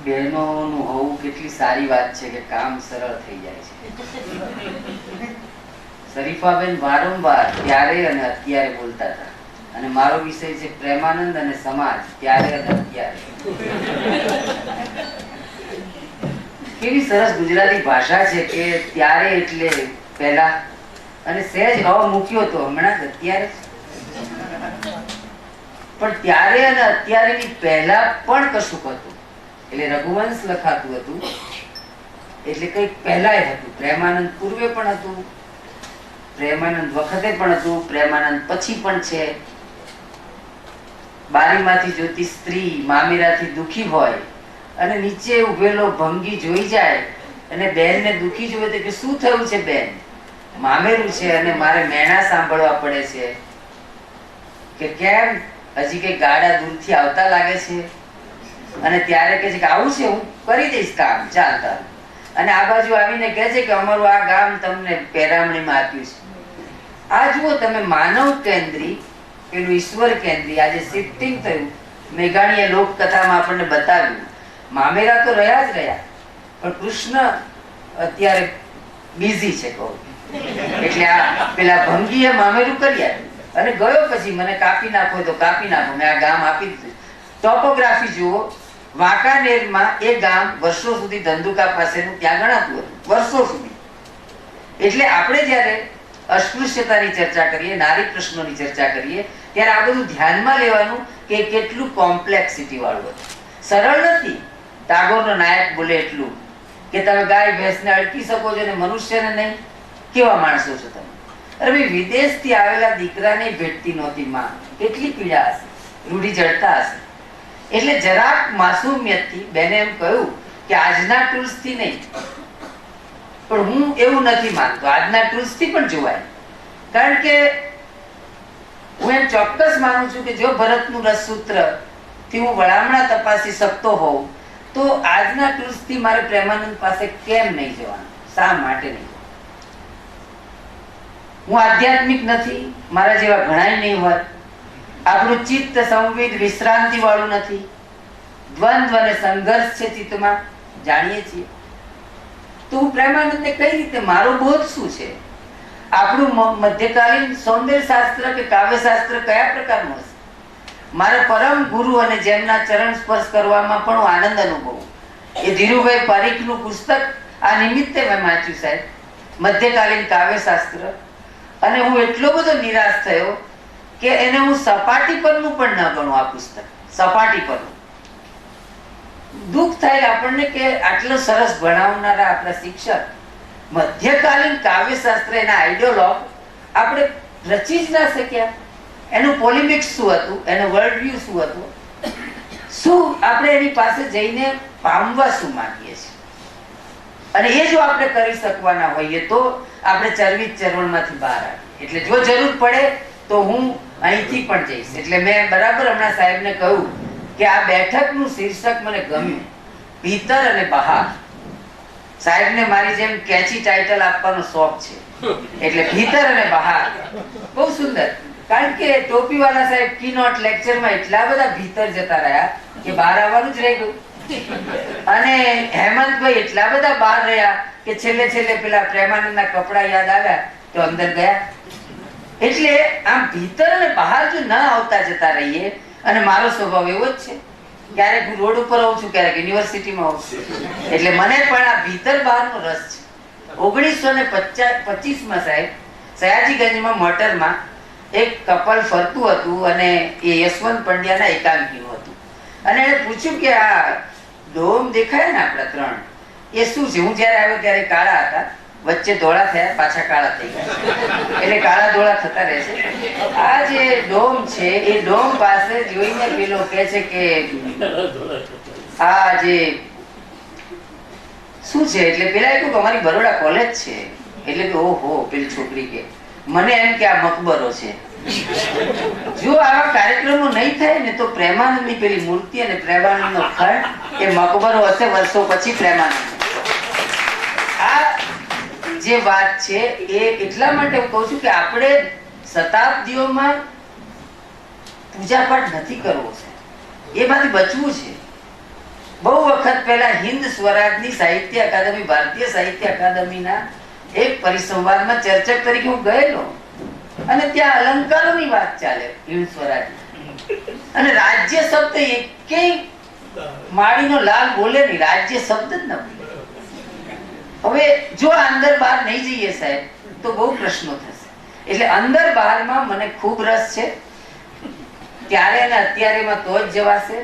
બહેનોનું હોવું કેટલી સારી વાત છે કે કામ સરળ થઈ જાય છે. શરીફાબેન વારંવાર ત્યારે અને અત્યારે બોલતા હતા, અને મારો વિષય છે પ્રેમાનંદ અને સમાજ, ત્યારે અને અત્યારે. કેવી સરસ ગુજરાતી ભાષા છે કે ત્યારે એટલે પહેલા, અને સહેજ મૂક્યો તો હમણાં અત્યારે. પણ ત્યારે અને અત્યારેની પહેલા પણ કશું હતું, એટલે રઘુવંશ લખાતું હતું, એટલે કઈક પહેલાય હતું. પ્રેમાનંદ પૂર્વે પણ હતું, પ્રેમાનંદ વખતે પણ હતું, પ્રેમાનંદ પછી પણ છે. બારીમાંથી જોતી સ્ત્રી મામેરાથી દુખી હોય અને નીચે ઉભેલો ભંગી જોઈ જાય અને બેનને દુખી જોવે તો કે શું થયું છે બેન? મામેરું છે અને મારે મેણા સાંભળવા પડે છે. કે કેમ, હજી કઈ ગાડા દૂરથી આવતા લાગે છે? અને ત્યારે કહે છે કે આવું છે, હું કરી દઈશ કામ, ચાલતા. અને આ બાજુ આવીને કહે છે કે અમારું આ ગામ તમને પેરામણીમાં આપ્યું છે. આ જુઓ તમે, માનવ કેન્દ્રી પેલું ઈશ્વર કેન્દ્રી આજે શિફ્ટિંગ થયું. મેઘાણીએ લોકકથામાં આપણને બતાવ્યું. મામેરા તો રહ્યા જ રહ્યા, પણ કૃષ્ણ અત્યારે બિઝી છે કહું. એટલે આ પેલા ભંગીએ મામેરું કરી આપ્યું અને ગયો. પછી મને કાપી નાખો તો કાપી નાખો, મેં આ ગામ આપી દીધું. ટોપોગ્રાફી જુઓ, વાંકાનેરમાં એ ગામ વર્ષો સુધી ધંધુકા પાસેનું ત્યાં ગણાતું હતું, વર્ષો સુધી. એટલે આપણે જયારે અસ્પૃશ્યતાની ચર્ચા કરીએ, નારી પ્રશ્નોની ચર્ચા કરીએ, ત્યારે આ બધું ધ્યાનમાં લેવાનું કે કેટલું કોમ્પ્લેક્સિટી વાળું હતું. સરળ નથી. ટાગોરનો નાયક બોલે એટલું કે તમે ગાય ભેંસને અડકી શકો છો અને મનુષ્યને નહીં. કેવા માણસો છો તમે? અરે ભાઈ, વિદેશથી આવેલા દીકરાને ભેટતી નહોતી માં. કેટલી પીડા હશે, રૂઢી જડતા હશે. એટલે જરાક માસુમિયતથી બેને એમ કહ્યું કે આજના ટૂલ્સથી નહીં, પણ હું એવું નથી માનતો, આજના ટૂલ્સથી પણ જોવાય. કારણ કે હું એમ ચોક્કસ માનું છું કે જો ભરતનું રસસૂત્ર થી હું વળામણા તપાસી શકતો હોઉં તો આજના ટૂલ્સથી મારે પ્રેમાનંદ પાસે કેમ નહીં જવાનું? શા માટે નહીં? હું આધ્યાત્મિક નથી, મારા જેવા ઘણાય નહીં હોય. આપણું ચિત્ત સંવિદ વિશ્રાંતિ વાળું નથી. દ્વંદ્વ અને સંઘર્ષ છે ચિત્તમાં, જાણીએ છીએ. તો હું પ્રેમાનંદને કઈ રીતે, મારો બોધ શું છે? આપણું મધ્યકાલીન સૌંદર્ય શાસ્ત્ર કે કાવ્ય શાસ્ત્ર કયા પ્રકારનું હશે? મારા પરમ ગુરુ અને જેમના ચરણ સ્પર્શ કરવામાં પણ હું આનંદ અનુભવું. એ ધીરુભાઈ પારીખનું પુસ્તક આ નિમિત્તે મેં વાંચ્યું સાહેબ, મધ્યકાલીન કાવ્ય શાસ્ત્ર. અને હું એટલો બધો નિરાશ થયો કે એને હું સપાટી પરનું પણ ન ગણું. આ પુસ્તક સપાટી પરનું. દુઃખ થાય આપણને કે આટલો સરસ ભણાવનારા આપણા શિક્ષક મધ્યકાલીન કાવ્યશાસ્ત્ર, એના આઈડિયોલોગ આપણે રચી જ ના શક્યા. એનું પોલિમિક્સ શું હતું, એનું વર્લ્ડ વ્યૂ શું હતું, શું આપણે એની પાસે જઈને પામવા શું માંગીએ છીએ? અને એ જો આપણે કરી શકવાના હોઈએ તો આપણે ચરવી ચરવણમાંથી બહાર આવીએ. એટલે જો જરૂર પડે તો હું અહીંથી પણ જઈશ. એટલે મેં બરાબર હમણાં સાહેબને કહ્યું કે આ બેઠકનું શીર્ષક મને ગમ્યું, ભીતર અને બહાર. સાહેબને મારી જેમ કેચી ટાઇટલ આપવાનો શોખ છે, એટલે ભીતર અને બહાર બહુ સુંદર. કારણ કે ટોપીવાલા સાહેબ કીનોટ લેક્ચરમાં એટલા બધા ભીતર જતા રહ્યા કે બહાર આવવાનું જ રહી ગયું. અને હેમંતભાઈ એટલા બધા બહાર રહ્યા કે છેલ્લે છેલ્લે પેલા પ્રેમાનંદના કપડા યાદ આવ્યા તો અંદર ગયા. એટલે આમ ભીતર અને બહાર જો ના આવતા જતા રહીએ, અને મારો સ્વભાવ એવો જ છે, ક્યારેક હું રોડ ઉપર આવું છું, ક્યારેક યુનિવર્સિટીમાં આવું છું, એટલે મને પણ આ ભીતર બહારનો રસ છે. 1925માં સાહેબ સયાજીગંજમાં મોટરમાં એક કપલ ફરતું હતું અને એ યશવંત પંડ્યાના એકાંકીનું હતું. અને એને પૂછ્યું કે આ ડોમ દેખાય ને આપણા ત્રણ, એ શું છે? હું જયારે આવ્યો ત્યારે કાળા હતા, વચ્ચે ધોળા થયા, પાછા કાળા થઈ ગયા, એટલે કાળા ધોળા થતા રહે છે. આ જે ડોમ છે એ ડોમ પાસે જોઈને પેલો કહે છે કે આ જે શું છે? એટલે પેલા કહ્યું કે અમારી બરોડા કોલેજ છે. એટલે કે ઓહો, પેલી છોકરી કે મને એમ કે આ મકબરો છે. જો આવા કાર્યક્રમો નહીં થાય ને તો પ્રેમાનંદની પેલી મૂર્તિ અને પ્રેમાનંદનો ખંડ એ મકબરો હશે વર્ષો પછી. પ્રેમાનંદ આ જે વાત છે એ એટલા માટે હું કહું છું કે આપણે શતાબ્દીઓમાં પૂજાપાઠ નથી કરવો છે, એમાંથી બચવું છે. બહુ વખત પહેલા હિન્દ સ્વરાજની સાહિત્ય અકાદમી, ભારતીય સાહિત્ય અકાદમીના એક પરિસંવાદમાં ચર્ચક તરીકે હું ગયેલો અને ત્યાં અલંકારોની વાત ચાલે હિન્દ સ્વરાજ અને રાજ્ય શબ્દ એકેય માળીનો લાલ બોલે નહીં, રાજ્ય શબ્દ જ ન બોલે. હવે જો અંદર બહાર નહીં જઈએ સાહેબ તો બહુ પ્રશ્નો થશે. એટલે અંદર બહારમાં મને ખૂબ રસ છે, ત્યારે અને અત્યારેમાં તો જ જવાશે.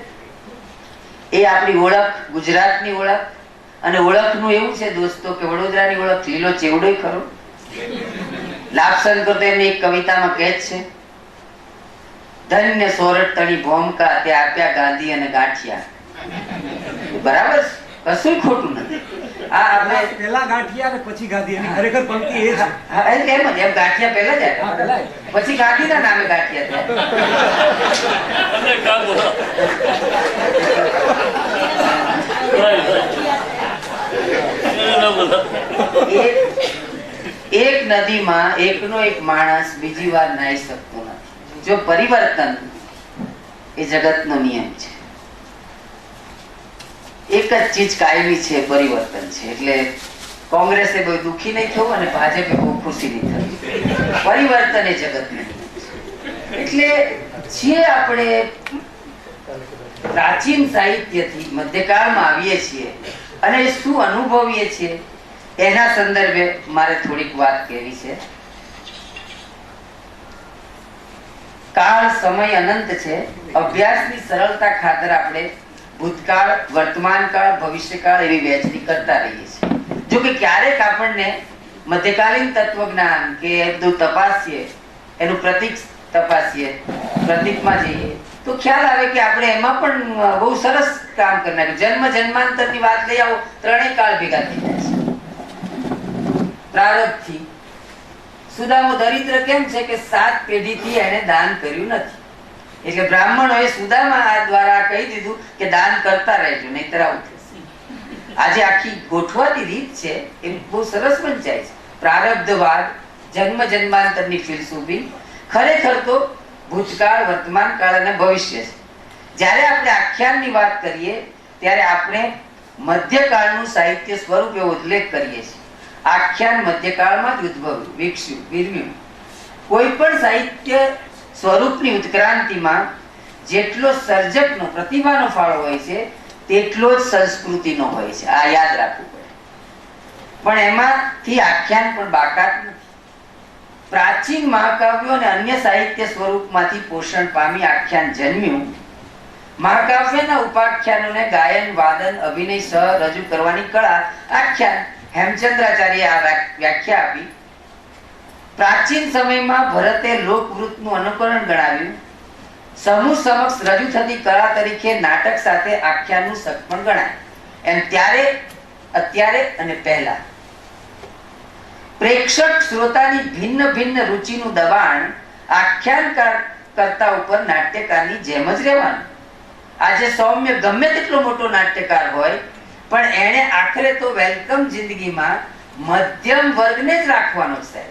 એ આપણી ઓળખ, ગુજરાતની ઓળખ. અને ઓળખનું એવું છે દોસ્તો કે વડોદરાની ઓળખ લીલો ચેવડો ખરો. લાભશંકર તો એમની એક કવિતામાં કહે છે, ધન્ય સોરઠ તણી ભોમકા તે આપ્યા ગાંધી અને ગાંઠિયા. બરાબર, કશું ખોટું નથી. આ આપણે પહેલા ગાંઠિયા અને પછી ગાંધી, એની ખરેખર પંક્તિ એ છે. હા, એટલે એમ જ, એમ ગાંઠિયા પહેલા જ આવ્યા, પછી ગાંધીના નામે ગાંઠિયા થયા. એક નદીમાં એકનો એક માણસ બીજી વાર નાહી શકતો નથી. જો પરિવર્તન એ જગતનો નિયમ છે. એક જ ચીજ કાયમી છે, પરિવર્તન છે. એટલે કોંગ્રેસે બહુ દુઃખી નહીં થવું અને ભાજપે બહુ ખુશી નહીં થવી. પરિવર્તન એ જગતનો નિયમ છે. એટલે જે આપણે પ્રાચીન સાહિત્યથી મધ્યકાળમાં આવીએ છીએ અને શું અનુભવીએ છીએ એના સંદર્ભે મારે થોડીક વાત કહેવી છે. કાળ સમય અનંત છે. અભ્યાસની સરળતા ખાતર આપણે ભૂતકાળ, વર્તમાન કાળ, ભવિષ્યકાળ એવી વહેંચણી કરતા રહીએ છીએ. જો કે ક્યારેક આપણને મધ્યકાલીન તત્વજ્ઞાન કે બધું તપાસીએ, એનું પ્રતીક તપાસીએ, પ્રતીકમાં જઈએ તો ખ્યાલ આવે કે આપણે એમાં પણ બહુ સરસ કામ કરી નાખ્યું. જન્મ જન્માંતરની વાત લઈ આવો, ત્રણેય કાળ ભેગા થઈ જાય છે. પ્રારબ્ધથી સુદામો દરિદ્ર કેમ છે કે 7 પેઢીથી એને દાન કર્યું નથી. એટલે બ્રાહ્મણોએ સુદામા દ્વારા કહી દીધું કે દાન કરતા રહેજો, નહીતર આવું થશે. આજે આખી ગોઠવાતી રીત છે એ બહુ સરસ વંચાય છે. પ્રારબ્ધવાદ, જન્મ જન્માંતરની ફિલસૂફી ખરેખર તો ભૂતકાળ, વર્તમાન કાળ અને ભવિષ્ય છે. જ્યારે આપણે આખ્યાનની વાત કરીએ ત્યારે આપણે મધ્યકાળનું સાહિત્ય સ્વરૂપ એવો ઉલ્લેખ કરીએ છીએ. આખ્યાન મધ્યકાળમાં જ ઉદ્ભવ્યું, વિકસ્યું, વિરમ્યું. કોઈ પણ સાહિત્ય સ્વરૂપની ઉત્ક્રાંતિમાં જેટલો સર્જકનો, પ્રતિભાનો ફાળો હોય છે તેટલો જ સંસ્કૃતિનો હોય છે. આ યાદ રાખવું પડે. પણ એમાંથી આખ્યાન પણ બાકાત નથી. પ્રાચીન મહાકાવ્યો અને અન્ય સાહિત્ય સ્વરૂપમાંથી પોષણ પામી આખ્યાન જન્મ્યું. મહાકાવ્યના ઉપાખ્યાનોને ગાયન, વાદન, અભિનય સહ રજૂ કરવાની કળા આખ્યાન. હેમચંદ્રાચાર્યે આ વ્યાખ્યા આપી. પ્રાચીન સમયમાં ભરતે લોકવૃત્તનું અનુકરણ ગણાવ્યું. સમૂહ સમક્ષ રજૂ થતી કળા તરીકે નાટક સાથે આખ્યાનનું સગપણ ગણાય. એમ ત્યારે, અત્યારે અને પહેલા પ્રેક્ષક શ્રોતાની ભિન્ન ભિન્ન રુચિનું દબાણ આખ્યાનકાર કરતા ઉપર નાટ્યકારની જેમ જ રહેવાનું. આજે સૌમ્ય ગમે તેટલો મોટો નાટ્યકાર હોય પણ એને આખરે તો વેલકમ જિંદગીમાં મધ્યમ વર્ગને જ રાખવાનો છે.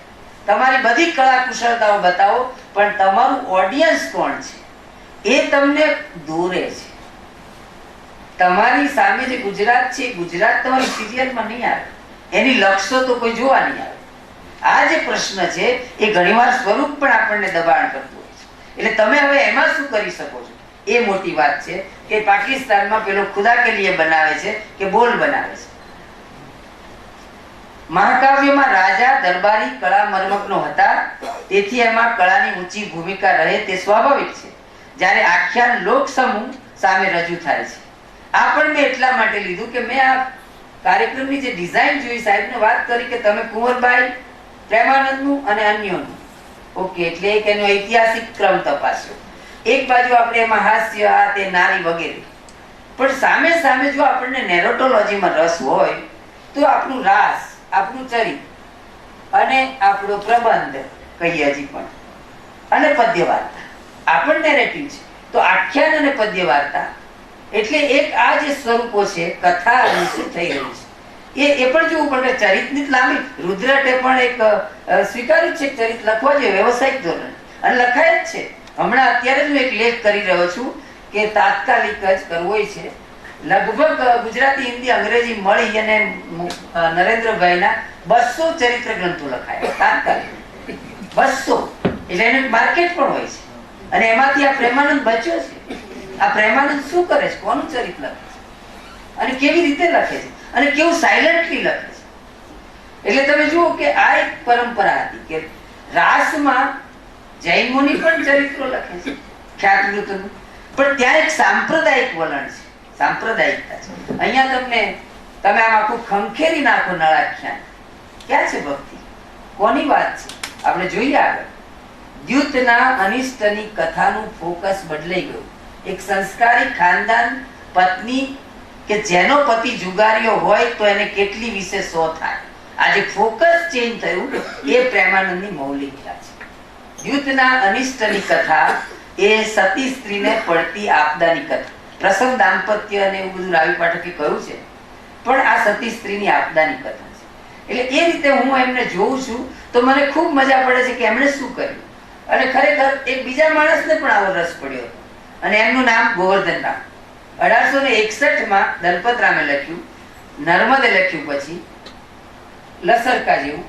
તમારી બધી કળા કુશળતાઓ બતાવો પણ તમારું ઓડિયન્સ કોણ છે એ તમને દોરે છે. તમારી સામે જે ગુજરાત છે, ગુજરાત તમારી સિરિયલમાં નહીં આવે, એની લક્ષો તો કોઈ જોવા નહીં આવે. આ જે પ્રશ્ન છે એ ઘણીવાર સ્વરૂપ પણ આપણને દબાણ કરતું હોય છે. એટલે તમે હવે એમાં શું કરી શકો છો એ મોટી વાત છે કે પાકિસ્તાનમાં પેલો ખુદા કે લીએ બનાવે છે કે બોલ બનાવે છે. મહાકાવ્યમાં રાજા દરબારી કળા મર્મજ્ઞો હતા, તેથી એમાં કળાની ઊંચી ભૂમિકા રહે તે સ્વાભાવિક છે. જ્યારે આખ્યાન લોક સમૂહ સામે રજૂ થાય છે. આ પણ મેં એટલા માટે લીધું કે મેં આ કાર્યક્રમની જે ડિઝાઇન જોઈ, સાહેબને વાત કરી કે તમે કુંવરબાઈ, પ્રેમાનંદનું અને અન્યોનું, ઓકે, એટલે એક એનો ઐતિહાસિક ક્રમ તપાસ્યો. એક બાજુ આપણે એમાં હાસ્ય, આ તે નારી વગેરે, પણ સામે સામે જો આપણને નેરોટોલોજીમાં રસ હોય તો આપણું રાસ, આપણું ચરિત્ર અને આપણો પ્રબંધ કહીએ હજી પણ, અને પદ્ય વાર્તા આ પણ નેરેટિવ છે. તો આખ્યાન અને પદ્ય વાર્તા એટલે એક આ જે સ્વરૂપો છે, કથા શું થઈ રહ્યું છે એ પણ જોવું પડે કે ચરિતની જ લાંબી. રુદ્રટે પણ એક સ્વીકાર્યું છે કે ચરિત લખવા જોઈએ વ્યવસાયિક ધોરણે, અને લખાય જ છે. હમણાં અત્યારે જ હું એક લેખ કરી રહ્યો છું કે તાત્કાલિક જ કરવો છે. લગભગ ગુજરાતી, હિન્દી, અંગ્રેજી મળી અને નરેન્દ્રભાઈના 200 ચરિત્ર ગ્રંથો લખાયા તાત્કાલિક. 200 એટલે એનું માર્કેટ પણ હોય છે. અને એમાંથી આ પ્રેમાનંદ બચ્યો છે. આ પ્રેમાનંદ શું કરે છે, કોનું ચરિત્ર લખે છે અને કેવી રીતે લખે છે અને કેવું સાયલન્ટલી લખે છે. એટલે તમે જુઓ કે આ એક પરંપરા હતી કે રાસમાં જૈન મુનિ પણ ચરિત્રો લખે છે ખ્યાતવૃતનું, પણ ત્યાં એક સાંપ્રદાયિક વલણ છે, સાંપ્રદાયિકતા છે. અહીંયા તમે આમ આખું ખંખેરી નાખો નળાખ્યાન, ક્યાં છે ભક્તિ, કોની વાત છે? આપણે જોઈએ આગળ. દ્યુતના અનિષ્ટની કથાનું ફોકસ બદલાઈ ગયું. એક સંસ્કારી ખાનદાન પત્ની કે જેનો પતિ જુગારીઓ હોય તો એને કેટલી વિશે 100 થાય. આજે ફોકસ ચેન્જ થયું, એ પ્રેમાનંદની મૌલિકતા છે. દ્યુતના અનિષ્ટની કથા એ સતી સ્ત્રીને પડતી આપદાની કથા. પ્રસંગ દાંપત્ય અને એવું બધું રાવી પાઠકે કહ્યું છે, પણ આ સતી સ્ત્રીની આપદાની કથા છે. એટલે એ રીતે હું એમને જોઉં છું તો મને ખૂબ મજા પડે છે કે એમણે શું કર્યું. અને ખરેખર એક બીજા માણસને પણ આવો રસ પડ્યો હતો, અને એમનું નામ ગોવર્ધન રામ. 1861 દલપતરામે લખ્યું, નર્મદે લખ્યું, પછી લસરકા જેવું,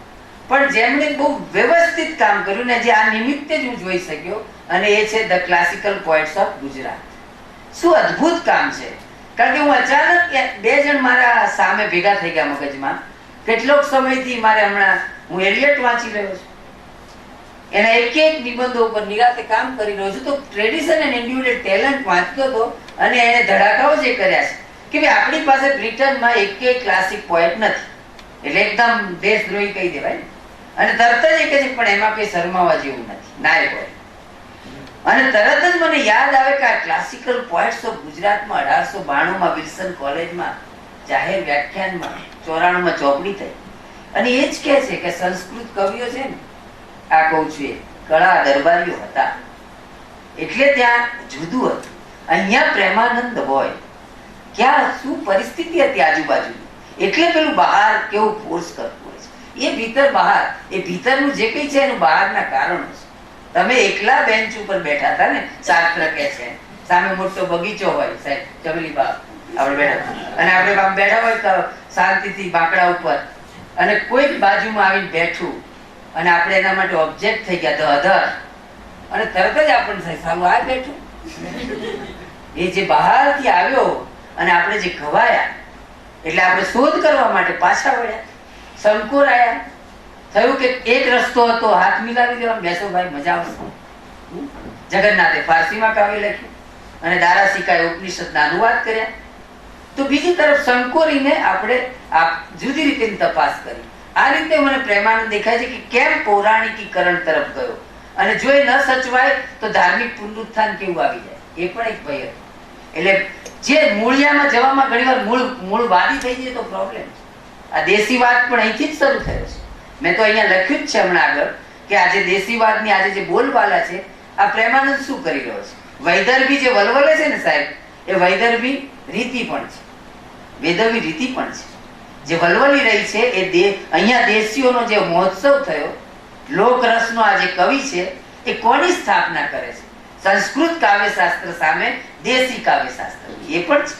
પણ જેમણે બહુ વ્યવસ્થિત કામ કર્યું ને જે આ નિમિત્તે જ હું જોઈ શક્યો, અને એ છે the classical poets of Gujarat. શું અદ્ભુત કામ છે. કારણ કે હું અચાનક 2 જણ મારા સામે ભેગા થઈ ગયા મગજમાં. કેટલોક સમયથી હું એલિયટ વાંચી રહ્યો છું, એના એક નિબંધો ઉપર નિરાતે કામ કરી રહ્યો છું, તો ટ્રેડિશન એન્ડ ઇન્ડિવિડ્યુઅલ ટેલેન્ટ વાંચતો હતો. અને એને ધડાકાઓ જે કર્યા છે કે ભાઈ આપણી પાસે બ્રિટનમાં એક ક્લાસિક પોએટ નથી, એટલે એકદમ દેશદ્રોહી કહી દેવાય. અને તરત જ એ કહે છે પણ એમાં કઈ શરમાવા જેવું નથી, નાયક હોય. અને તરત જ મને યાદ આવે કે આ ક્લાસિકલ પોએટ્સ ઓફ ગુજરાતમાં 1892 વિલ્સન કોલેજમાં જાહેર વ્યાખ્યાનમાં 94 ચોપડી થઈ. અને એ જ કહે છે કે સંસ્કૃત કવિઓ છે ને, આ કહું છું, એ કળા દરબારીઓ હતા, એટલે ત્યાં જુદું હતું. અહીંયા પ્રેમાનંદ હોય, ક્યાં શું પરિસ્થિતિ હતી આજુબાજુની, એટલે પેલું બહાર કેવું ફોર્સ કરતું હોય છે. એ ભીતર બહાર, એ ભીતરનું જે કઈ છે એનું બહારના કારણો છે. તમે એકલા બેન્ચ ઉપર બેઠા હતા ને, શાસ્ત્ર કે છે, સામે મોટો બગીચો હોય, સાહેબ ચમેલી બાગ, આપણે બેઠા, અને આપણે આમ બેઠા હોય તો શાંતિથી બાકડા ઉપર, અને કોઈક બાજુમાં આવીને બેઠું અને આપણે એના માટે ઓબ્જેક્ટ થઈ ગયા તો અધર, અને તરત જ આપણને થાય સારું આ બેઠું. એ જે બહારથી આવ્યો અને આપણે જે ખવાયા, એટલે આપણે શોધ કરવા માટે પાછા વળ્યા, સંકોરાયા. થયું કે એક રસ્તો હતો, હાથ મિલાવી દેવાનો, બેસો ભાઈ મજા આવશે. જગન્નાથે ફારસીમાં કાવ્ય લખ્યું અને દારાસિકાએ ઉપનિષદના અનુવાદ કર્યા. તો બીજી તરફ સંકોરીને આપણે જુદી રીતે તપાસ કરી. આ રીતે મને પ્રેમાનંદ દેખાય છે કે કેમ પૌરાણિકીકરણ તરફ ગયો, અને જો એ ન સચવાય તો ધાર્મિક પુનરુત્થાન કેવું આવી જાય, એ પણ એક ભય હતો. એટલે જે મૂળિયામાં જવામાં ઘણીવાર મૂળવાદી થઈ જાય તો પ્રોબ્લેમ છે. આ દેશીવાદ પણ અહીંથી જ શરૂ થયો છે. મેં તો અહીંયા લખ્યું જ છે હમણાં આગળ કે આજે દેશીવાદની આજે જે બોલબાલા છે, આ પ્રેમાનંદ શું કરી રહ્યો છે. વૈદર્ભી જે વલવલે છે ને સાહેબ, એ વૈદર્ભી રીતિ પણ છે, વેદવી રીતિ પણ છે. જે વલવલી રહી છે એ અહીંયા દેશીઓનો જે મહોત્સવ થયો, લોકરસનો આ જે કવિ છે એ કોની સ્થાપના કરે છે? સંસ્કૃત કાવ્યશાસ્ત્ર સામે દેશી કાવ્યશાસ્ત્ર, એ પણ છે.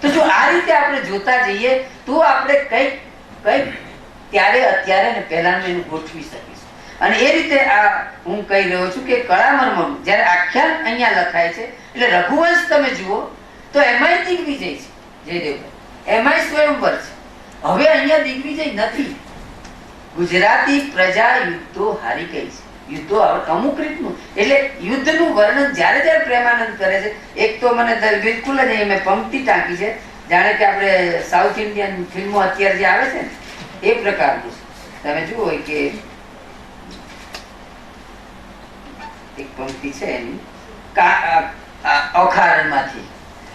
તો જો આ રીતે આપણે જોતા જઈએ તો આપણે કઈક ત્યારે અત્યારે ને પહેલાનું એનું ગોઠવી શકીશું. અને એ રીતે આ હું કહી રહ્યો છું કે કળામર્મનું જયારે આખ્યાન અહીંયા લખાય છે, એટલે રઘુવંશ તમે જુઓ તો એમાંય દિગ્વિજય છે, જયદેવભાઈ, એમાંય સ્વયંવર છે. હવે અહીંયા દિગ્વિજય નથી. ગુજરાતી પ્રજા યુદ્ધો હારી ગઈ છે, યુદ્ધો અમુક રીતનું, એટલે યુદ્ધનું વર્ણન જયારે પ્રેમાનંદ કરે છે, એક તો મને બિલકુલ જ મેં પંક્તિ ટાંકી છે, જાણે કે આપણે સાઉથ ઇન્ડિયન ફિલ્મો અત્યારે જે આવે છે ને એ પ્રકારનું છે. તમે જુઓ કે એક પંક્તિ છે એની, અખારણમાંથી,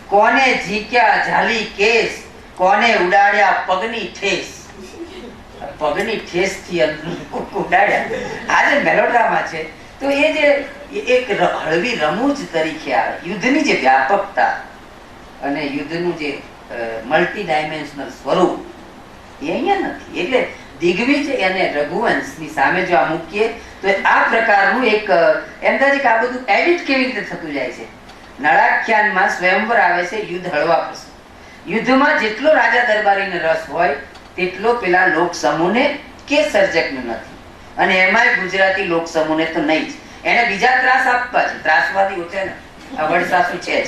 કોને ઝીક્યા ઝાલી કેસ, કોને ઉડાડ્યા પગની ઠેસ. પગની ઠેસ થી ઉડાડ્યા, આ જે મેલોડ્રામા છે, તો એ જે એક હળવી રમૂજ તરીકે આવે. યુદ્ધની જે વ્યાપકતા અને યુદ્ધનું જે મલ્ટી ડાયમેન્શનલ સ્વરૂપ, એ અહીંયા નથી. એટલે દિગ્વિજય અને રઘુવંશની સામે જો આ મૂકીએ તો આ પ્રકારનું એક એમ થાય છે કે આ બધું એડિટ કેવી રીતે થતું જાય છે. નળાખ્યાનમાં સ્વયંવર આવે છે, યુદ્ધ હળવા પ્રસંગ. યુદ્ધમાં જેટલો રાજા દરબારીને રસ હોય તેટલો પેલા લોક સમૂહને કે સર્જકને નથી. અને એમાંય ગુજરાતી લોક સમૂહને તો નહીં જ. એને બીજા ત્રાસ આપવા છે. ત્રાસવાદીઓ છે ને, આ વડસાસુ છે જ,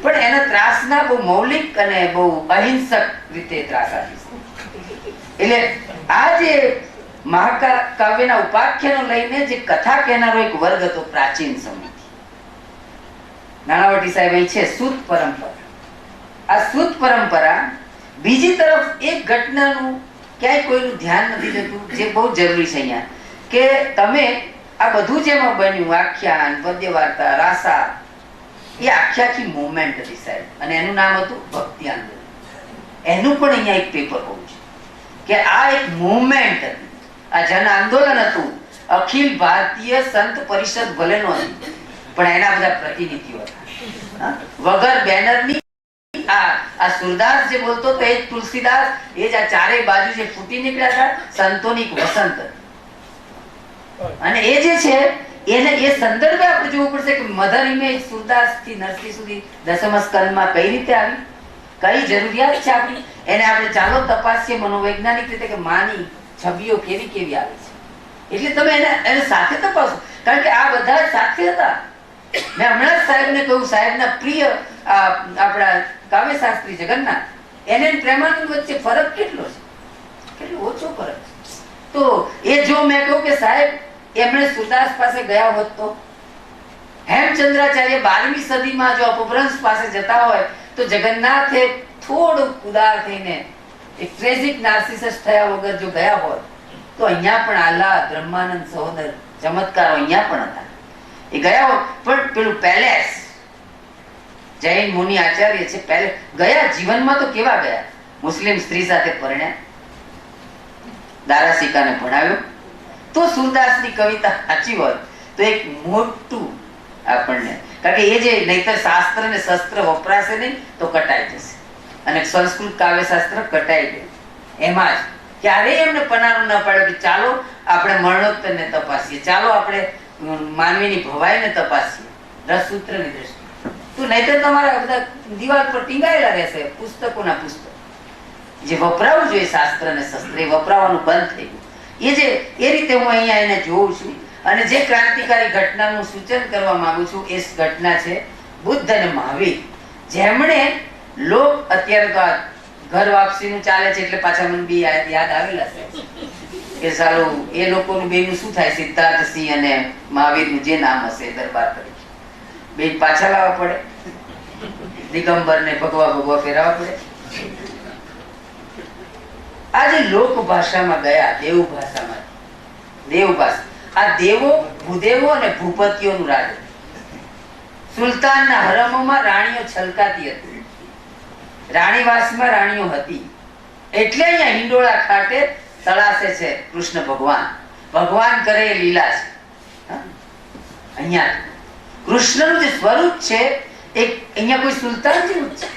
પણ એના ત્રાસના બહુ મૌલિક અને બહુ અહિંસક રીતે ત્રાસ આપી છે. એટલે આ જે મહાકાવ્યના ઉપાખ્યાનો લઈને જે કથા કહેનારો એક વર્ગ હતો પ્રાચીન સમયથી. નાણાવટી સાહેબ અહીં છે સૂત પરંપરા. આ સૂત પરંપરા બીજી તરફ એક ઘટનાનું ક્યાંય કોઈનું ધ્યાન નથી જતું, જે બહુ જરૂરી છે અહીંયા, કે તમે આ બધું જેમાં બન્યું, આખ્યાન, પદ્ય વાર્તા, રાસા, એ આખી મુવમેન્ટ હતી સાહેબ, અને એનું નામ હતું ભક્તિ આંદોલન. એનું પણ અહીંયા એક પેપર હોવું છે કે આ એક મુવમેન્ટ હતી, આ જન આંદોલન હતું. અખિલ ભારતીય સંત પરિષદ ભલે નો હતી, પણ એના બધા પ્રતિનિધિઓ હતા. વગર બેનરની આ સુરદાસ જે બોલતો તો એ જ તુલસીદાસ, એ જ આ ચારેય બાજુ જે ફૂટી નીકળ્યા હતા, સંતોની એક વસંત. અને એ જે છે એને એ સંદર્ભે આપણે જોવું પડશે કે મધર ઇમેજ સુરદાસ થી નરસિંહ સુધી દસમ સ્કંદમાં કઈ રીતે આવી, કઈ જરૂરિયાત છે આપણી, એને આપણે ચાલો તપાસીએ મનોવૈજ્ઞાનિક રીતે કે માની છબીઓ કેવી કેવી આવે છે. એટલે તમે એને સાથે તપાસો, કારણ કે આ બધા સાથે હતા. મેં હમણાં જ સાહેબને કહ્યું, સાહેબના પ્રિય આપણા કાવ્ય શાસ્ત્રી જગન્નાથ, એને પ્રેમાનંદ વચ્ચે ફરક કેટલો છે, કેટલો ઓછો ફરક છે. તો એ જો મેં કહું કે સાહેબ એમણે સુરદાસ પાસે ગયા હોત તો, હેમચંદ્રાચાર્ય 12મી સદીમાં જો અપભ્રંશ પાસે જતા હોય તો જગન્નાથે થોડું ઉદાર થઈને એક ટ્રેજિક નાર્સિસસ થયા વગર જો ગયા હોત તો અહીંયા પણ આહલાદ, બ્રહ્માનંદ સહોદર, ચમત્કારો અહીંયા પણ હતા. એ ગયા હોત, પણ પેલું પેલેસ, જૈન મુનિ આચાર્ય છે, પેલેસ ગયા, જીવનમાં તો કેવા ગયા. મુસ્લિમ સ્ત્રી સાથે પરણ્યા, દારાસિકાને ભણાવ્યો. તો સુરદાસની કવિતા સાચી હોય તો એક મોટું આપણને, કારણ કે એ જે નહીતર શાસ્ત્ર ને શસ્ત્ર વપરાશે નહીં તો કટાઈ જશે, અને સંસ્કૃત કાવ્ય શાસ્ત્ર કટાઈ ગયું. એમાં જ ક્યારેય એમને પનારો ન પાડ્યો કે ચાલો આપણે મરણોત્તરને તપાસીએ, ચાલો આપણે માનવીની ભવાઈને તપાસીએ રસસૂત્રની દ્રષ્ટિએ. તો નહીતર તમારા બધા દિવાલ પર ટીંગાયેલા રહેશે પુસ્તકોના પુસ્તક. જે વપરાવું જોઈએ શાસ્ત્ર અને શસ્ત્ર, એ વપરાવાનું બંધ થઈ ગયું. એ રીતે હું અહીંયા એને જોઉં છું. અને જે ક્રાંતિકારી ઘટનાનું સૂચન કરવા માંગુ છું એ ઘટના છે બુદ્ધ અને મહાવીર, જેમણે અત્યારે તો આ ઘર વાપસીનું ચાલે છે એટલે પાછા મને બી યાદ આવેલા છે કે સાલું એ લોકોનું બેનું શું થાય, સિદ્ધાર્થસિંહ અને મહાવીરનું જે નામ હશે દરબાર તરીકે બે પાછા લાવવા પડે, દિગંબર ને ભગવા ફેરવવા પડે. આજે લોક ભાષામાં ગયા, દેવ ભાષામાં, દેવ ભાષા, આ દેવો, ભૂદેવો અને ભૂપતિઓનું રાજ. સુલતાનના હરમોમાં રાણીઓ છલકાતી હતી, રાણીવાસમાં રાણીઓ હતી. એટલે અહીંયા હિંડોળા ખાતે તળાશે છે કૃષ્ણ ભગવાન. ભગવાન કરે એ લીલા છે. અહીંયા કૃષ્ણનું જે સ્વરૂપ છે એક અહીંયા કોઈ સુલતાન જેવું જ છે.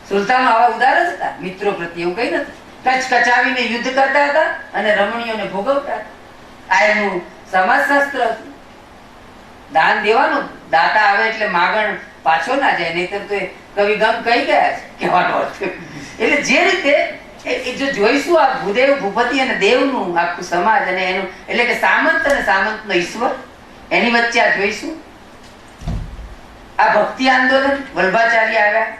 સુલતાનો આવા ઉદાર જ હતા મિત્રો પ્રત્યે, એવું કઈ નથી. કચકચાવીને યુદ્ધ કરતા હતા અને રમણીઓને ભોગવતા હતા. આ એનું સમાજશાસ્ત્ર હતું. દાન દેવાનું, દાતા આવે એટલે માગણ પાછો ના જાય, નહીતર તો કવિ ગમ કહી ગયા છે કહેવાનો અર્થ. એટલે જે રીતે જો જોઈશું આ ભૂદેવ, ભૂપતિ અને દેવનું આખું સમાજ અને એનું, એટલે કે સામંત અને સામંતનો ઈશ્વર, એની વચ્ચે આ જોઈશું. આ ભક્તિ આંદોલન, વલ્ભાચાર્ય આવ્યા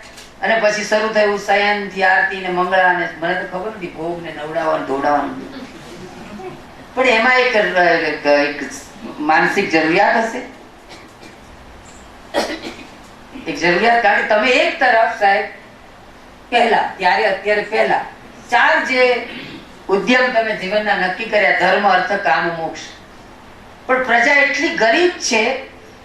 અને પછી શરૂ થયું શયન થી આરતી ને મંગળા ને મને તો ખબર નથી, ભોગ ને નવડાવવાનું ધોડાવવાનું. પણ એમાં એક માનસિક જરૂરિયાત હશે, એક જરૂરિયાત. કારણ કે તમે એક તરફ સાહેબ અત્યારે પહેલા 4 જે ઉદ્યમ તમે જીવનના નક્કી કર્યા, ધર્મ, અર્થ, કામ, મોક્ષ, પણ પ્રજા એટલી ગરીબ છે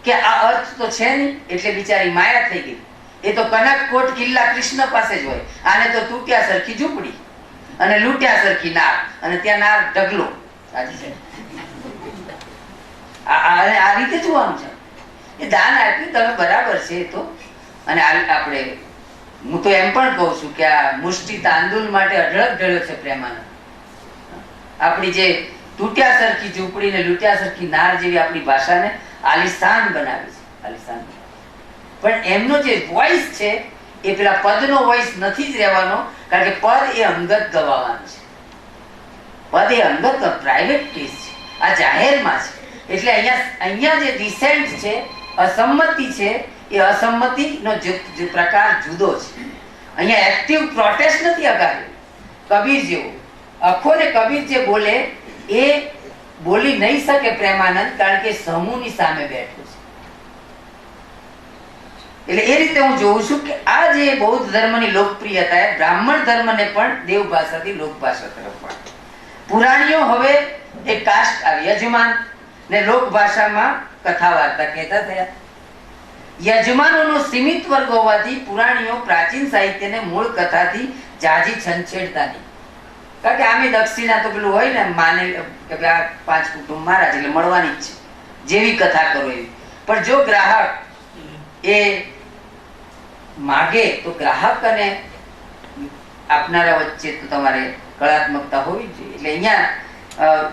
કે આ અર્થ તો છે નહીં, એટલે બિચારી માયા થઈ ગઈ. એ તો કનકકોટ કિલ્લા કૃષ્ણ પાસે જ હોય. આને તો તૂટ્યા સરખી ઝૂંપડી અને લૂંટ્યા સરખી નાર, અને ત્યાં નાર ઢગલો. આ રીતે જોવાનું છે. એ દાન આપ્યું તમે બરાબર છે તો, અને આપણે હું તો એમ પણ કહું છું કે આ મુષ્ટિ તાંદુલ માટે અઢળક ઢળ્યો છે પ્રેમાનંદ. આપણી જે તૂટ્યા સરખી ઝૂંપડીને લૂંટ્યા સરખી નાર જેવી આપણી ભાષાને આલિશાન બનાવી છે, આલિશાન. પણ એમનો જે વોઇસ છે એ પેલા પદનો વોઇસ નથી જ રહેવાનો, કારણ કે પદ એ અંગત ગવાવાનું છે. પદ એ અંગત પ્રાઇવેટ કેસ છે, આ જાહેરમાં છે. એટલે અહીંયા જે ડિસેન્ટ છે, અસંમતિ છે, એ અસંમતિનો પ્રકાર જુદો છે. અહીંયા એક્ટિવ પ્રોટેસ્ટ નથી અગાડ્યો કબીર જેવો. અખો ને કબીર જે બોલે એ બોલી નહીં શકે પ્રેમાનંદ, કારણ કે સમૂહની સામે બેઠો છે. એટલે એ રીતે હું જોઉં છું કે આ જે બૌદ્ધ ધર્મની લોકપ્રિયતા એ બ્રાહ્મણ ધર્મને પણ દેવ ભાષાથી લોક ભાષા તરફ વાળે. પુરાણીઓ હવે એક કાસ્ટ આવી, યજમાન ને લોક ભાષામાં કથા વાર્તા કહેતા થયા. યજમાનોનો સીમિત વર્ગ હોવાથી પુરાણીઓ પ્રાચીન સાહિત્યને મૂળ કથાથી જાજી છંછેડતા નહીં. કારણ કે આમે દક્ષિણા તો પેલું હોય ને, માને કે આ 5 કુટુંબ મારા એટલે મળવાની જ છે, જેવી કથા કરો એવી. પણ જો ગ્રાહક એ માગે તો ગ્રાહક અને આપનારા વચ્ચે તો તમારે કળાત્મકતા હોવી જોઈએ. એટલે અહીંયા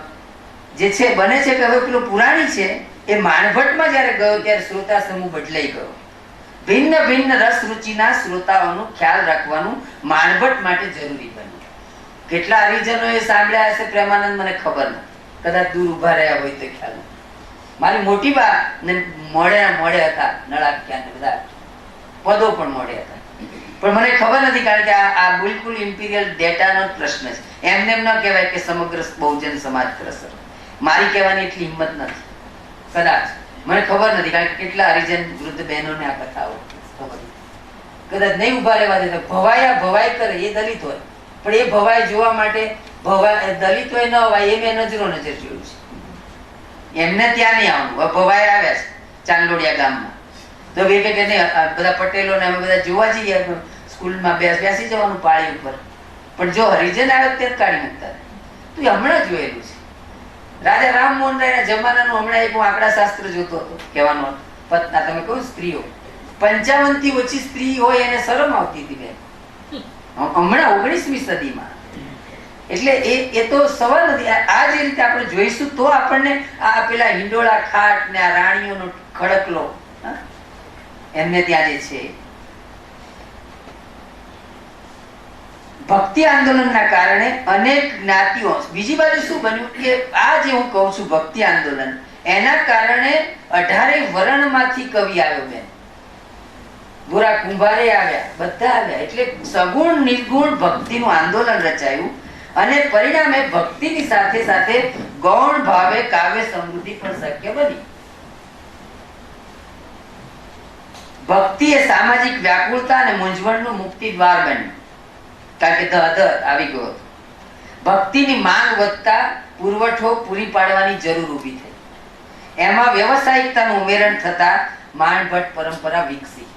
જે છે બને છે કે હવે પેલું પુરાણી છે એ માણભટ્ટમાં જ્યારે ગયો ત્યારે શ્રોતા સમૂહ બદલાઈ ગયો. ભિન્ન ભિન્ન રસ રુચિના શ્રોતાઓનું ખ્યાલ રાખવાનું માણભટ્ટ માટે જરૂરી બન્યું. કેટલા હરિજનોએ સાંભળ્યા હશે પ્રેમાનંદ મને ખબર નથી, કદાચ દૂર ઉભા રહ્યા હોય તો ખ્યાલ નથી. મારી મોટી બા ને મોડે હતા, નળાખ્યા ને બધા પદો પણ મોડે હતા, પણ મને ખબર નથી, કારણ કે આ બિલકુલ ઇમ્પિરિયલ ડેટાનો જ પ્રશ્ન છે. એમને એમ ન કહેવાય કે સમગ્ર બહુજન સમાજ પ્રસર. મારી કહેવાની એટલી હિંમત નથી, કદાચ મને ખબર નથી, કારણ કે કેટલા હરિજન વૃદ્ધ બહેનોને આ કથાઓ ખબર કદાચ નહીં ઉભા રહેવા દેતા. ભવાઈ કરે એ દલિત હોય, પણ એ ભવાઈ જોવા માટે દલિત હોય ન હોય એ મેં નજર જોયું છે. એમને ત્યાં નહીં આવવાનું. ભવાઈ આવ્યા છે ચાંદલોડિયા ગામમાં, તો કે નહીં બધા પટેલો ને અમે બધા જોવા જઈએ સ્કૂલમાં બેસી જવાનું પાળી ઉપર, પણ જો હરિજન આવે તે કાઢી મૂકતા. તો એ હમણાં જોયેલું છે. રાજા રામમોહન રાયના જમાનાનું હમણાં એક હું આંકડા શાસ્ત્ર જોતો હતો, કહેવાનો પત્ના તમે કહો સ્ત્રીઓ 55 થી ઓછી સ્ત્રી હોય એને શરમ આવતી હતી બેન, હમણાં 19મી સદીમાં. એટલે એ તો સવાલ નથી. આ જે રીતે આપણે જોઈશું તો આપણને આ પેલા હિંડોળા ખાટ ને આ રાણીઓનો ખડકલો એમને ત્યાં જે છે ભક્તિ આંદોલનના કારણે અનેક જ્ઞાતિઓ. બીજી બાજુ શું બન્યું કે આ જે હું કહું છું ભક્તિ આંદોલન, એના કારણે 18 વર્ણમાંથી કવિ આવ્યો બેન, ગોરા કુંભારે આવ્યા, બધા આવ્યા. એટલે સગુણ નિર્ગુણ ભક્તિનું આંદોલન રચાયું અને પરિણામે ભક્તિની સાથે સાથે ગૌણ ભાવે કાવ્ય સમૃદ્ધિ પણ શક્ય બની. ભક્તિ એ સામાજિક વ્યાકુળતા અને મૂંઝવણનું મુક્તિ દ્વાર બન્યું, કારણ કે આવી ગયો હતો. ભક્તિની માંગ વધતા પુરવઠો પૂરી પાડવાની જરૂર ઊભી થઈ. એમાં વ્યવસાયિકતાનું ઉમેરણ થતા માણભટ્ટ પરંપરા વિકસી.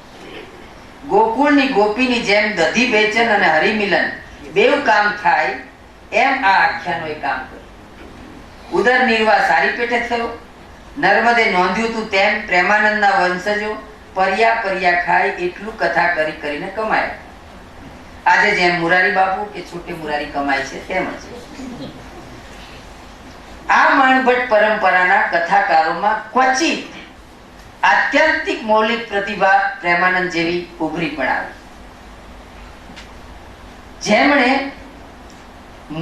ગોકુળની ગોપીની જેમ દધી બેચન અને હરિમિલન બેવ કામ થાય એમ આ આખ્યાનોએ કામ કર્યું. ઉદર નિર્વાહ સારી પેટે થયો. નર્મદે નોંધ્યું હતું તેમ પ્રેમાનંદના વંશજો પર્યા ખાય એટલું કથા કરીને કમાયા. આજે જેમ મુરારી બાપુ કે છોટે મુરારી કમાય છે તેમ જ આ માણભટ્ટ પરંપરાના કથાકારોમાં ક્વચિત આત્યંતિક મૌલિક પ્રતિભા પ્રેમાનંદ જેવી ઉભરી પણ આવી, જેમણે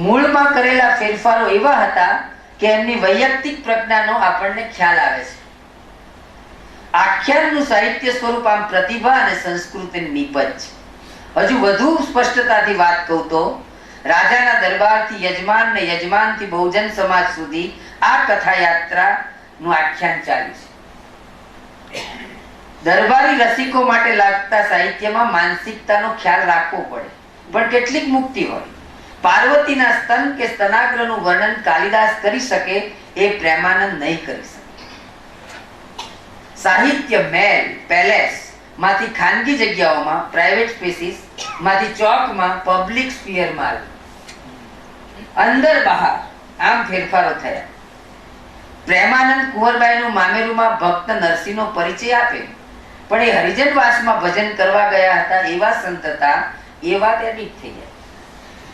મૂળમાં કરેલા ફેરફારો એવા હતા કે એમની વૈયક્તિક પ્રજ્ઞાનો આપણને ખ્યાલ આવે છે. આખ્યાનનું સાહિત્ય સ્વરૂપ આમ પ્રતિભા અને સંસ્કૃતિની નીપજ છે. હજુ વધુ સ્પષ્ટતાથી વાત કહું તો રાજાના દરબારથી યજમાન ને યજમાનથી બહુજન સમાજ સુધી આ કથા યાત્રાનું આખ્યાન ચાલ્યું છે. દરબારી રસિકો માટે લાગતા સાહિત્યમાં માનસિકતાનો ખ્યાલ રાખવો પડે, પણ કેટલીક મુક્તિ હોય. પાર્વતીના સ્તન કે સ્તનાગ્રનું વર્ણન કાલિદાસ કરી શકે એ પ્રેમાનંદ નહીં કરી શકે. સાહિત્ય મહેલ પેલેસ માંથી ખાનગી જગ્યાઓમાં પ્રાઇવેટ સ્પેસીસ માંથી ચોકમાં પબ્લિક સ્ફિયરમાં આવ્યું. અંદર બહાર આમ ફેરફારો થયા. પ્રેમાનંદ કુંવરબાઈનું મામેરુમાં ભક્ત નરસિંહનો પરિચય આપે, પણ એ હરિજન વાસમાં ભજન કરવા ગયા હતા, એવા સંત હતા, એ વાત એડિટ થઈ જાય.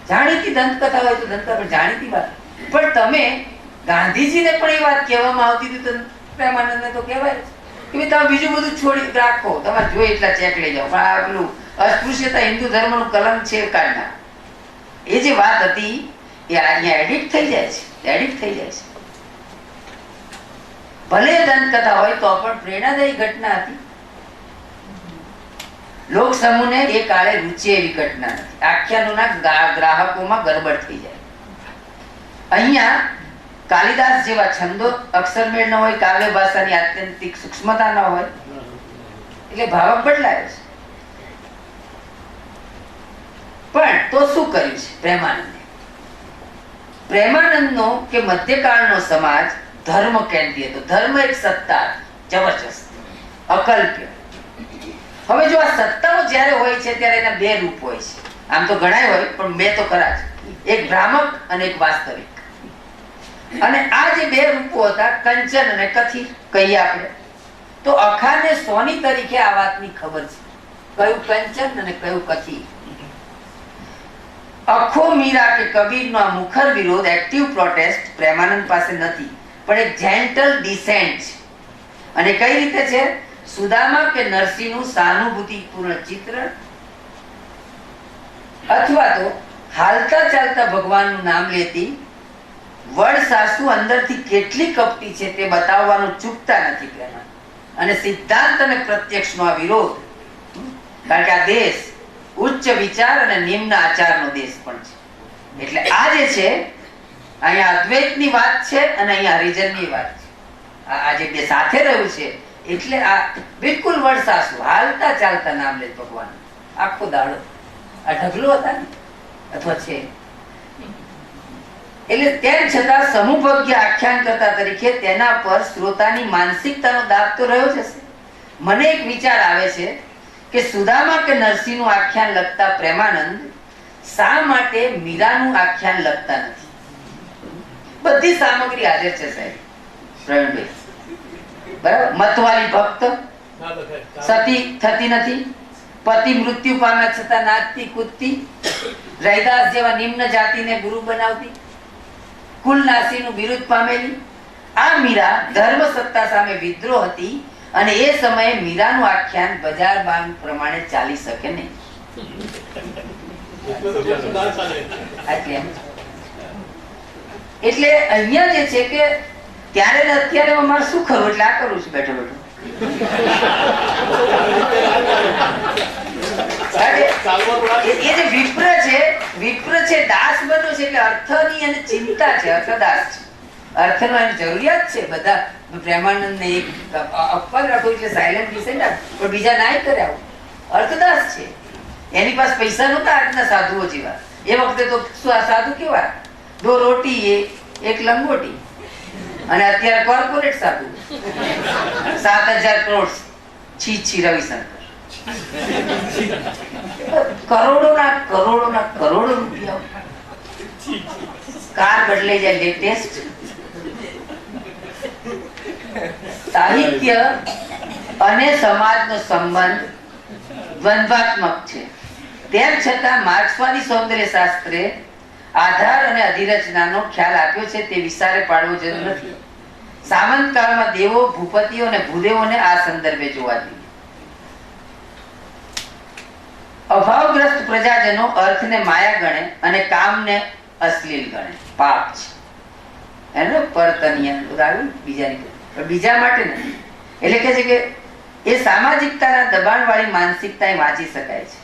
જાણીતી દંતકથા હોય તો દંતકથા, પણ જાણીતી વાત. પણ તમે ગાંધીજીને પણ એ વાત કહેવામાં આવતી હતી, તો પ્રેમાનંદને તો કહેવાય કે ભાઈ તમે બીજું બધું છોડી રાખો, તમારે જોઈએ એટલા ચેક લઈ જાઓ, પણ આ પેલું અસ્પૃશ્યતા હિન્દુ ધર્મનું કલંક છે કાઢના, એ જે વાત હતી એ અહીંયા એડિટ થઈ જાય છે, એડિટ થઈ જાય છે. ભલે દંતકથા હોય તો પણ પ્રેરણાદાયી ઘટના હતી. લોક સમૂહને એ કાળે રૂચે એવી ઘટના નથી. આખ્યાનોના ગ્રાહકોમાં ગરબડ થઈ જાય. અહીંયા કાલિદાસ જેવા છંદો અક્ષરમેળ ન હોય, કાવ્ય ભાષાની આત્યંતિક સૂક્ષ્મતા ન હોય, એટલે ભાવક બદલાય છે. પણ તો શું કર્યું છે પ્રેમાનંદે? પ્રેમાનંદનો કે મધ્યકાળનો સમાજ ધર્મ કેન્દ્રીય હતો. ધર્મ એક સત્તા જબરજસ્ત, અકલ્પ્ય. હવે જો આ સત્તાઓ જ્યારે હોય છે ત્યારે એના બે રૂપ હોય છે. આમ તો ઘણા હોય, પણ બે તો ખરા જ, એક ભ્રામક અને એક વાસ્તવિક. અને આ જે બે રૂપો હતા, કંચન અને કથિર કહીએ આપણે, તો અખાને સોની તરીકે આ વાતની ખબર છે, કયું કંચન અને કયું કથિર. અખો મીરા કે કબીરનો આ મુખર વિરોધ, એક્ટિવ પ્રોટેસ્ટ પ્રેમાનંદ પાસે નથી, પણ એક જેન્ટલ ડિસેન્ટ છે. અને કઈ રીતે છે? સુદામા કે નરસિંહનું સહાનુભૂતિપૂર્ણ ચિત્ર, અથવા તો હાલતા ચાલતા ભગવાનનું નામ લેતી વડ સાસુ અંદરથી કેટલી કપટી છે તે બતાવવાનું ચૂકતા નથી પ્રેમાનંદ. અને સિદ્ધાંત અને પ્રત્યક્ષનો આ વિરોધ, કારણ કે આ દેશ ઉચ્ચ વિચાર અને નિમ્ન આચારનો દેશ પણ છે. એટલે આ જે છે, અહીંયા અદ્વૈતની વાત છે અને અહીંયા હરિજનની વાત છે. આ જે બે સાથે રહ્યું છે, એટલે આ બિલકુલ વડસાસુ, હાલતા ચાલતા નામ લે ભગવાન, આખો દાડો. આ ઢગલો હતા ને, અથવા છે. એટલે તેમ છતાં સમૂહભગ્ય આખ્યાન કરતા તરીકે તેના પર શ્રોતાની માનસિકતાનો દાબ તો રહ્યો જ હશે. મને એક વિચાર આવે છે કે સુદામા કે નરસિંહનું આખ્યાન લખતા પ્રેમાનંદ શા માટે મીરાનું આખ્યાન લખતા નથી? બધી સામગ્રી હાજર છે સાહેબ, પ્રવીણભાઈ, બરાબર. મતવાલી ભક્ત, સતી થતી નથી, પતિ મૃત્યુ પામ્યા છતાં નાચતી કૂદતી, રૈદાસ જેવા નિમ્ન જાતિને ગુરુ બનાવતી, કુલનાસીનું બિરુદ પામેલી. આ મીરા ધર્મ સત્તા સામે વિદ્રોહ હતી, અને એ સમયે મીરાનું આખ્યાન બજાર બાંગ પ્રમાણે ચાલી શકે નહીં. એટલે અહીંયા જે છે કે ત્યારે ને અત્યારે મારે શું કરવું, એટલે આ કરું છું બેઠો બેઠો. એ જે વિપ્ર છે દાસ બન્યો છે, એટલે અર્થની અને ચિંતા છે, અર્થદાસ છે. અર્થનો એની જરૂરિયાત છે. બધા પ્રેમાનંદ ને એક અપવાદ રાખો એટલે સાયલેન્ટ ડિસેન્ટ, પણ બીજા ના કર્યા. અર્થદાસ છે, એની પાસે પૈસા નહોતા આજના સાધુઓ જેવા. એ વખતે તો સાધુ કેવા, 2 રોટી એક લંગોટી. અને અત્યારે કોર્પોરેટ સાધુ 7,000 કરોડ. છી રવિશંકર, કરોડોના કરોડો રૂપિયા. કાર બદલાઈ જાય, લેટેસ્ટ. સાહિત્ય અને સમાજનો સંબંધ દ્વંદ્વાત્મક છે. તેમ છતાં માર્ક્સવાદી સૌંદર્ય શાસ્ત્રે આધાર અને અધિરચનાનો ખ્યાલ આપ્યો છે, તે વિચારે પાડવો જરૂર નથી. સામંત કાળમાં દેવો, ભૂપતિઓ અને ભૂદેવોને આ સંદર્ભે જોવા જોઈએ. અભાવગ્રસ્ત પ્રજાજનો અર્થને માયા ગણે અને કામને અશ્લીલ ગણે, પાપ છે. એનો પરતનિયા બીજા માટે નથી. એટલે કે છે કે એ સામાજિકતાના દબાણ વાળી માનસિકતા વાંચી શકાય છે.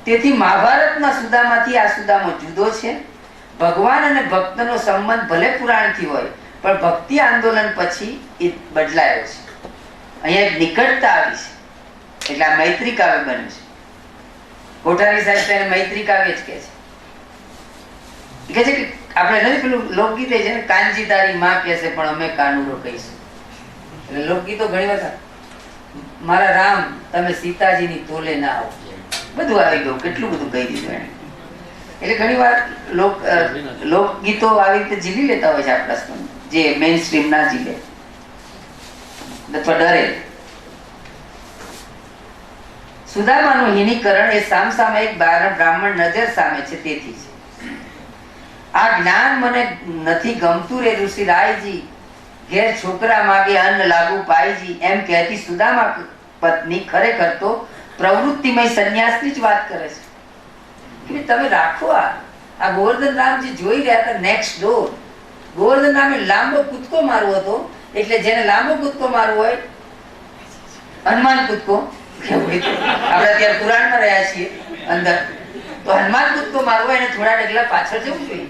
તેથી મહાભારતના સુદામાંથી આ સુદામો જુદો છે. ભગવાન અને ભક્તનો સંબંધ ભલે પુરાણથી હોય, પણ ભક્તિ આંદોલન પછી એ બદલાયો છે. અહીંયા એક નિકટતા આવી છે, એટલે આ મૈત્રી કાવ્ય બન્યું છે. કોઠારી સાહેબ તેને મૈત્રી કાવ્ય જ કહે છે. કે આપણે નથી પેલું લોકગીત છે ને, કાનજી તારી માં કહેશે પણ અમે કાનુડો કહીશું. એટલે લોકગીતો ઘણી વખત, મારા રામ તમે સીતાજીની તોલે ના આવો, બધું આવી ગયું, કેટલું બધું કહી દીધું એને. એટલે ઘણી વાર લોકગીતો આવી રીતે જીવી લેતા હોય છે આપણા જે મેઇન સ્ટ્રીમ ના જીવે. અથવા ડરે. સુદામાનું હીનીકરણ એ સામસામે એક બ્રાહ્મણ નજર સામે છે તેથી છે. આ જ્ઞાન મને નથી ગમતું રે ઋષિ રાયજી, ઘેર છોકરા માગે અન્ન લાગુ પાયજી, એમ કહેતી સુદામા પત્ની ખરેખર તો પ્રવૃત્તિમય સંન્યાસની જ વાત કરે છે કે તમે રાખો. આ ગોવર્ધન રામજી જોઈ રહ્યા હતા નેક્સ્ટ ડોર. ગોવર્ધન રામે લાંબો કૂદકો મારવો હતો, એટલે જેને લાંબો કૂદકો મારવો હોય, હનુમાન કૂદકો આપણે અત્યારે પુરાણમાં રહ્યા છીએ અંદર, તો હનુમાન કૂદકો મારવો એને થોડા ડગલા પાછળ જવું જોઈએ.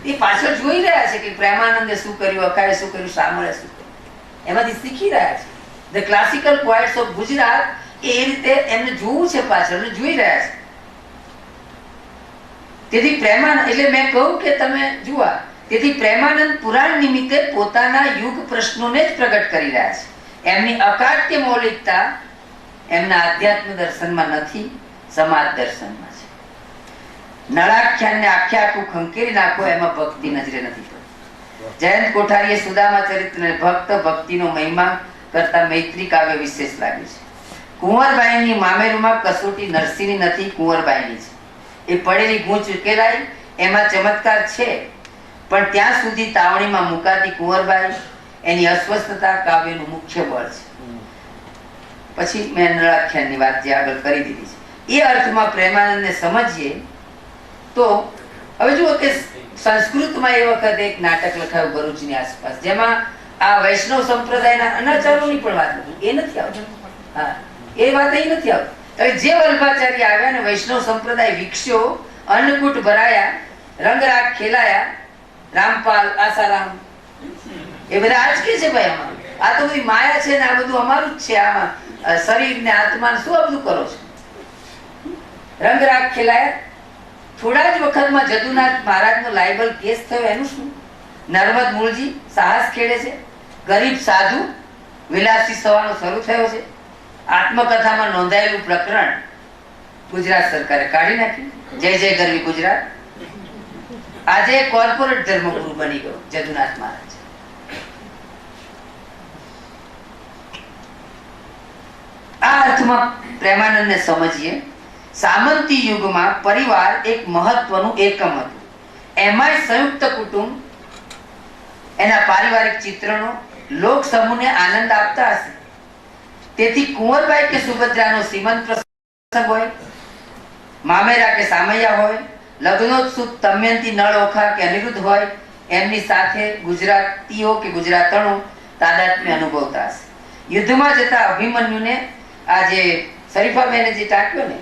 એ પાછળ જોઈ રહ્યા છે કે પ્રેમાનંદે શું કર્યું, અકાએ શું કર્યું, શામળે શું કર્યું, એમાંથી શીખી રહ્યા છે. The classical poets of Gujarat એ રીતે એમને જોવું છે, પાછળ જોઈ રહ્યા છે. તેથી પ્રેમાનંદ, એટલે મેં કહું કે તમે જુઓ, તેથી પ્રેમાનંદ પુરાણ નિમિત્તે પોતાના યુગ પ્રશ્નોને જ પ્રગટ કરી રહ્યા છે. એમની અકાટ્ય મૌલિકતા એમના આધ્યાત્મ દર્શનમાં નથી, સમાજ દર્શનમાં છે. નળાખ્યાનને આખે આખું ખંકેરી નાખો, એમાં ભક્તિ નજરે નથી પડતી. જયંત કોઠારીએ સુદામા ચરિત્રને ભક્ત ભક્તિનો મહિમા કરતા મૈત્રી કાવ્ય વિશેષ લાગ્યું છે. કુંવરબાઈની મામેરુમાં કસોટી નરસિંહની નથી, કુંવરબાઈની છે. એ પડેલી ગૂંચ ઉકેલાય એમાં ચમત્કાર છે, પણ ત્યાં સુધી તાવણીમાં મુકાતી કુંવરબાઈ એની અસ્વસ્થતા કાવ્યનું મુખ્ય બળ છે. પછી મેં નળાખ્યાનની વાત જે આગળ કરી દીધી છે, એ અર્થમાં પ્રેમાનંદને સમજીએ તો હવે જુઓ કે સંસ્કૃતમાં એ વખતે એક નાટક લખાયું ભરૂચની આસપાસ, જેમાં આ વૈષ્ણવ સંપ્રદાયના અનાચારોની પણ વાત હતી. એ નથી આવતું. હા, એ વાત અહીં નથી આવતી. જે વલ્ભાચાર્ય આવ્યા ને વૈષ્ણવ સંપ્રદાય વિકસ્યો, અન્નકૂટ ભરાયા, રંગરાગ ખેલાયા, રામપાલ, આસારામ, એ બધા આજ કે છે ભાઈ અમારું આ તો બધી માયા છે ને આ બધું અમારું જ છે, આમાં શરીર ને આત્મા શું આ બધું કરો છો? રંગરાગ ખેલાયા. થોડા જ વખતમાં જદુનાથ મહારાજનો લાયબલ કેસ થયો, એનું શું? નર્મદ મૂળજી સાહસ ખેડે છે, ગરીબ સાધુ વિલાસી સવાનો શરૂ થયો છે. આત્મકથામાં નોંધાયેલું પ્રકરણ ગુજરાત સરકારે કાઢી નાખ્યું. જય જય ગરવી ગુજરાત. આજે કોર્પોરેટ ધર્મગુરુ બની ગયો જદુનાથ મહારાજ. આ અર્થમાં પ્રેમાનંદને સમજીએ. સામંતી યુગમાં પરિવાર એક મહત્વનું એકમ હતું. એમાંય સંયુક્ત કુટુંબ એના પારિવારિક ચિત્રણો લોક સમૂહને આનંદ આપતા હશે. તેથી કુંવરબાઈ કે સુભદ્રાનો સીમંત પ્રસંગ હોય, મામેરા કે સામૈયા હોય, લગ્નોત્સુક દમયંતી નળ ઓખા કે અનિરુદ્ધ હોય, એમની સાથે ગુજરાતીઓ કે ગુજરાતણો તાદાત્મ્ય અનુભવતા હશે. યુદ્ધમાં જતા અભિમન્યુને આ જે શરીફાબેને જે ટાંક્યો ને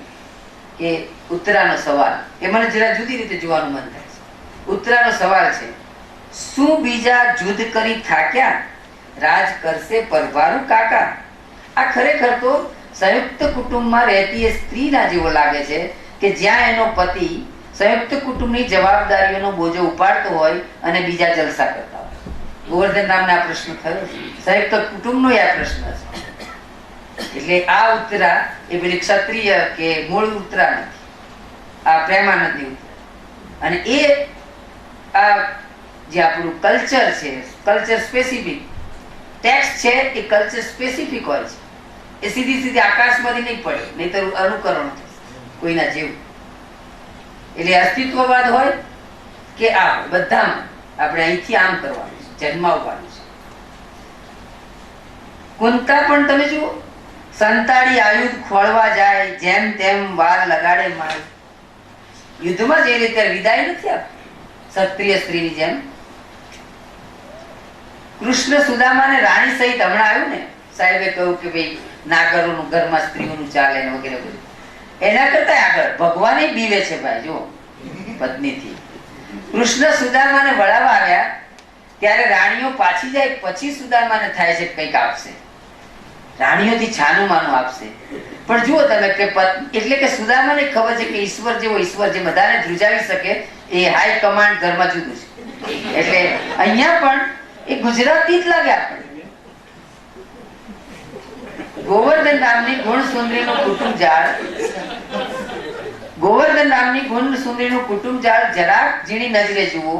કે ઉત્તરાનો સવાલ, એ મને જરા જુદી રીતે જોવાનું મન થાય છે. ઉત્તરાનો સવાલ છે, શું બીજા જુદ્ધ કરી થાક્યા, રાજ કરશે પરભારું કાકા. આ ખરેખર તો સંયુક્ત કુટુંબમાં રહેતી એ સ્ત્રીના જેવો લાગે છે કે જ્યાં એનો પતિ સંયુક્ત કુટુંબની જવાબદારીઓનો બોજો ઉપાડતો હોય અને બીજા જલસા કરતા હોય. ગોવર્ધન રામને આ પ્રશ્ન થયો, સંયુક્ત કુટુંબનો આ પ્રશ્ન છે. એટલે આ ઉત્તરા એ પેલી ક્ષત્રિય કે મૂળ ઉત્તરા નથી, આ પ્રેમાનંદની ઉત્તરા. અને એ આ જે આપણું કલ્ચર છે, કલ્ચર સ્પેસિફિક ટેક્સ્ટ છે, એ કલ્ચર સ્પેસિફિક હોય છે. એ સીધી સીધી આકાશમાંથી નહીં પડે, નહીતર અનુકરણ કોઈના જેવું. એટલે અસ્તિત્વવાદ હોય કે આ બધામાં આપણે અહીંથી આમ કરવાનું છે, જન્માવવાનું છે. કુંતા પણ તમે જુઓ, સંતાડી આયુધ ખોળવા જાય, જેમ તેમ વાર લગાડે માય. યુદ્ધમાં જે રીતે વિદાય નથી આપતી ક્ષત્રિય સ્ત્રીની જેમ. કૃષ્ણ સુદામાને રાણી સહિત હમણાં આવ્યું ને, સાહેબે કહ્યું કે ભાઈ નાગરોનું ઘરમાં સ્ત્રીઓનું ચાલે ને વગેરે બધું. એના કરતા આગળ ભગવાન બીવે છે ભાઈ. જો પત્નીથી કૃષ્ણ સુદામાને વળાવવા આવ્યા ત્યારે રાણીઓ પાછી જાય, પછી સુદામાને થાય છે કંઈક આપશે, રાણીઓથી છાનું માનું આપશે. પણ જુઓ તમે કે એટલે કે સુદામાને ખબર છે કે ઈશ્વર જેવો ઈશ્વર જે બધાને ધ્રુજાવી શકે એ હાઈ કમાન્ડ ઘરમાં જુદું છે. એટલે અહીંયા પણ એ ગુજરાતી જ લાગે આપણને. ગોવર્ધન નામની ગુણ સુંદરીનું કુટુંબ જાળ, ગોવર્ધન નામની ગુણ સુંદરીનું કુટુંબ જાળ જરાક ઝીણી નજરે જુઓ